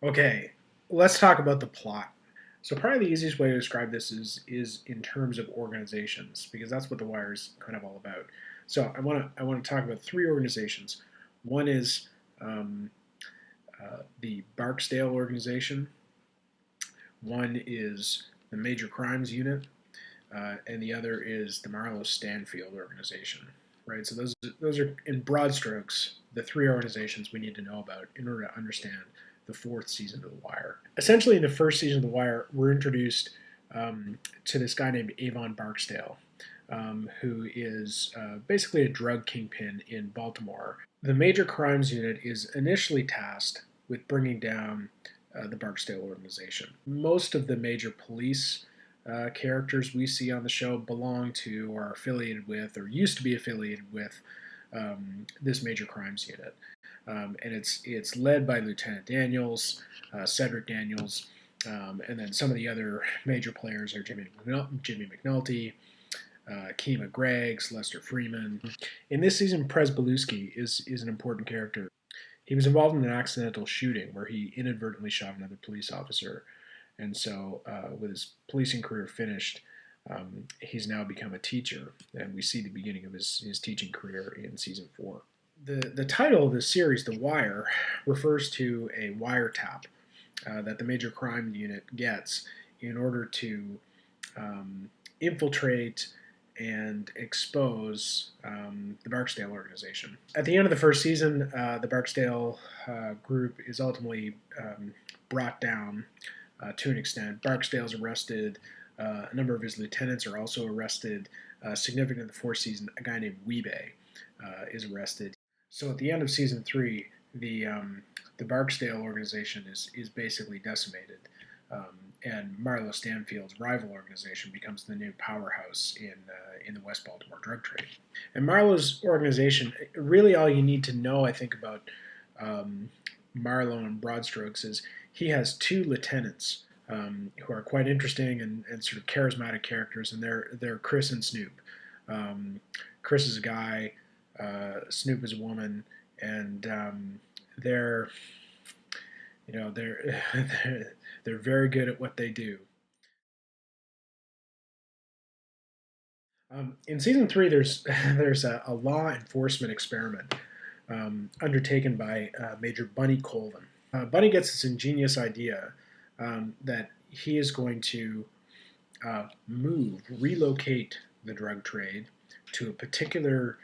Okay, let's talk about the plot. So probably the easiest way to describe this is in terms of organizations because that's what The Wire is kind of all about. So I want to talk about three organizations. One is the Barksdale organization. One is the Major Crimes Unit, and the other is the Marlowe Stanfield organization. Right. So those are in broad strokes the three organizations we need to know about in order to understand the fourth season of The Wire. Essentially, in the first season of The Wire, we're introduced to this guy named Avon Barksdale, who is basically a drug kingpin in Baltimore. The Major Crimes Unit is initially tasked with bringing down the Barksdale organization. Most of the major police characters we see on the show belong to or are affiliated with or used to be affiliated with this Major Crimes Unit. And it's led by Lieutenant Daniels, Cedric Daniels, and then some of the other major players are Jimmy McNulty, Kima Greggs, Lester Freeman. In this season, Prez Belusky is an important character. He was involved in an accidental shooting where he inadvertently shot another police officer, and so with his policing career finished, he's now become a teacher, and we see the beginning of his teaching career in season four. The title of the series, The Wire, refers to a wiretap that the Major Crime Unit gets in order to infiltrate and expose the Barksdale organization. At the end of the first season, the Barksdale group is ultimately brought down to an extent. Barksdale's arrested. A number of his lieutenants are also arrested. Significant in the fourth season, a guy named Weebay is arrested. So at the end of season three, the Barksdale organization is basically decimated, and Marlowe Stanfield's rival organization becomes the new powerhouse in the West Baltimore drug trade. And Marlowe's organization, really, all you need to know, I think, about Marlowe in broad strokes is he has two lieutenants who are quite interesting and sort of charismatic characters, and they're Chris and Snoop. Chris is a guy, Snoop is a woman, and they're they're very good at what they do. In season three, there's a law enforcement experiment undertaken by Major Bunny Colvin. Bunny gets this ingenious idea that he is going to relocate the drug trade to a particular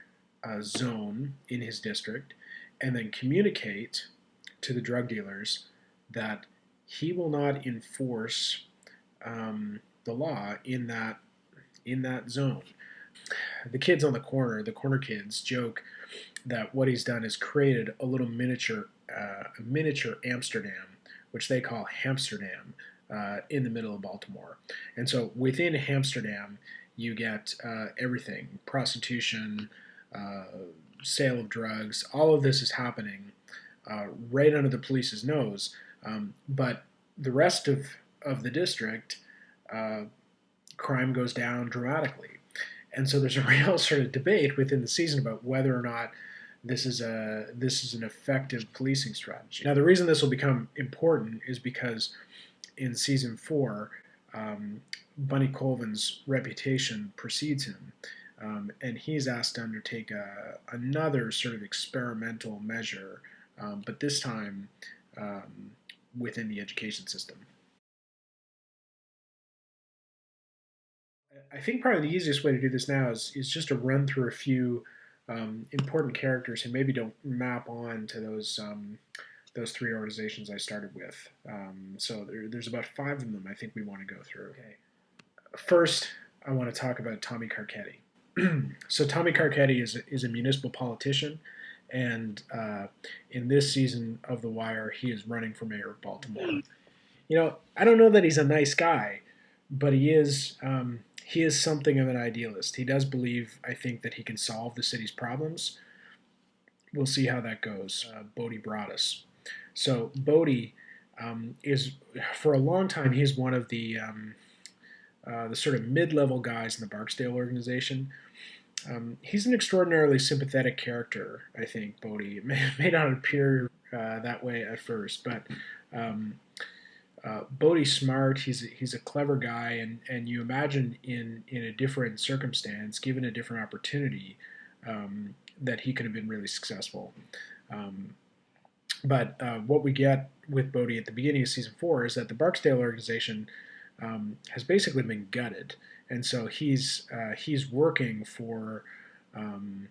zone in his district, and then communicate to the drug dealers that he will not enforce the law in that zone. The kids on the corner kids, joke that what he's done is created a miniature Amsterdam, which they call Hamsterdam, in the middle of Baltimore. And so within Amsterdam, you get everything: prostitution, uh, sale of drugs. All of this is happening right under the police's nose. But the rest of the district, uh, crime goes down dramatically. And so there's a real sort of debate within the season about whether or not this is an effective policing strategy. Now, the reason this will become important is because in season four, Bunny Colvin's reputation precedes him, and he's asked to undertake another sort of experimental measure, but this time within the education system. I think probably the easiest way to do this now is just to run through a few important characters who maybe don't map on to those three organizations I started with. There's about five of them I think we want to go through. Okay. First, I want to talk about Tommy Carcetti. So Tommy Carcetti is a municipal politician, and in this season of The Wire, he is running for mayor of Baltimore. I don't know that he's a nice guy, but he is something of an idealist. He does believe, I think, that he can solve the city's problems. We'll see how that goes. Bodie Broaddus. So Bodie is, for a long time, he's one of the sort of mid-level guys in the Barksdale organization. He's an extraordinarily sympathetic character, I think, Bodhi. It may not appear that way at first, but um, Bodhi's smart. He's a clever guy, and you imagine in a different circumstance, given a different opportunity, that he could have been really successful. Um, but what we get with Bodhi at the beginning of season 4 is that the Barksdale organization has basically been gutted, and so he's working for um,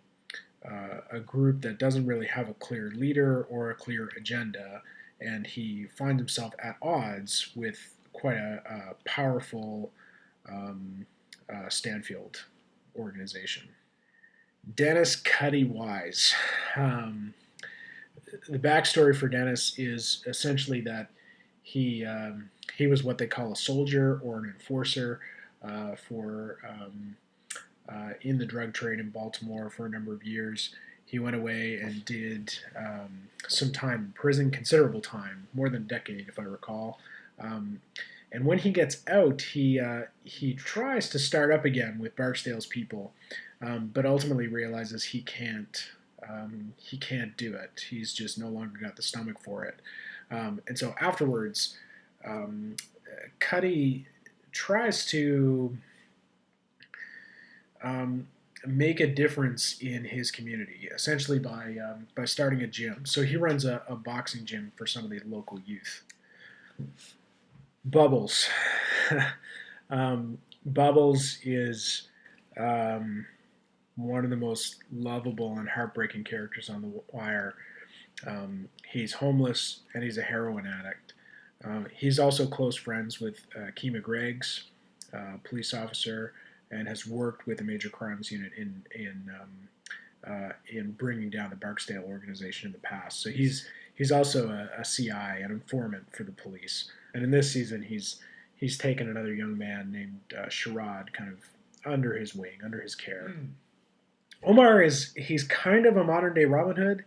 a group that doesn't really have a clear leader or a clear agenda, and he finds himself at odds with quite a powerful Stanfield organization. Dennis Cuddy Wise. Um, the backstory for Dennis is essentially that he was what they call a soldier or an enforcer for in the drug trade in Baltimore for a number of years. He went away and did some time in prison, considerable time, more than a decade, if I recall. Um, and when he gets out, he tries to start up again with Barksdale's people, but ultimately realizes he can't. He can't do it. He's just no longer got the stomach for it. And so afterwards, um, Cuddy tries to um, make a difference in his community, essentially by starting a gym. So he runs a boxing gym for some of the local youth. Bubbles. Bubbles is one of the most lovable and heartbreaking characters on The Wire. He's homeless and he's a heroin addict. He's also close friends with Kima Greggs, police officer, and has worked with the Major Crimes Unit in bringing down the Barksdale organization in the past. So he's also a CI, an informant for the police. And in this season, he's taken another young man named Sherrod kind of under his wing, under his care. Omar he's kind of a modern day Robin Hood.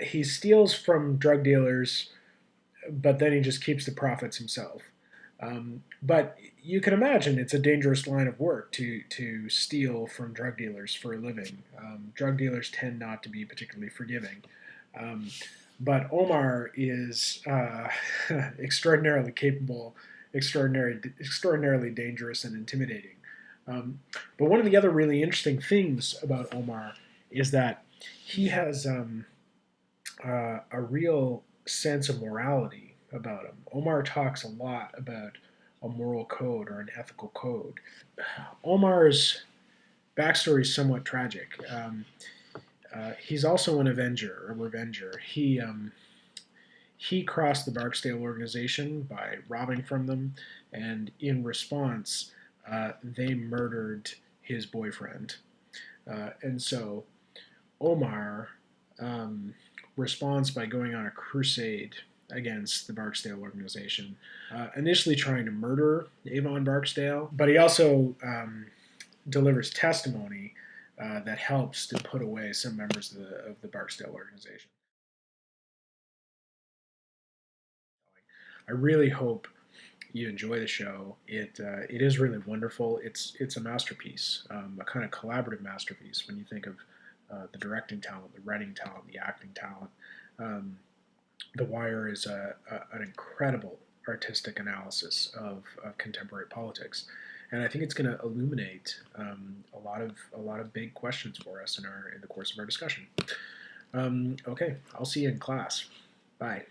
He steals from drug dealers, but then he just keeps the profits himself. But you can imagine it's a dangerous line of work to steal from drug dealers for a living. Drug dealers tend not to be particularly forgiving. Um, but Omar is extraordinarily capable, extraordinarily dangerous, and intimidating. But one of the other really interesting things about Omar is that he has a real sense of morality about him. Omar talks a lot about a moral code or an ethical code. Omar's backstory is somewhat tragic. He's also an avenger, a revenger. He crossed the Barksdale organization by robbing from them, and in response, they murdered his boyfriend. And so Omar responds by going on a crusade against the Barksdale organization, initially trying to murder Avon Barksdale, but he also delivers testimony that helps to put away some members of the Barksdale organization. I really hope you enjoy the show. It is really wonderful. It's a masterpiece, a kind of collaborative masterpiece when you think of the directing talent, the writing talent, the acting talent. Um, the Wire is an incredible artistic analysis of contemporary politics, and I think it's going to illuminate a lot of big questions for us in the course of our discussion. Okay, I'll see you in class. Bye.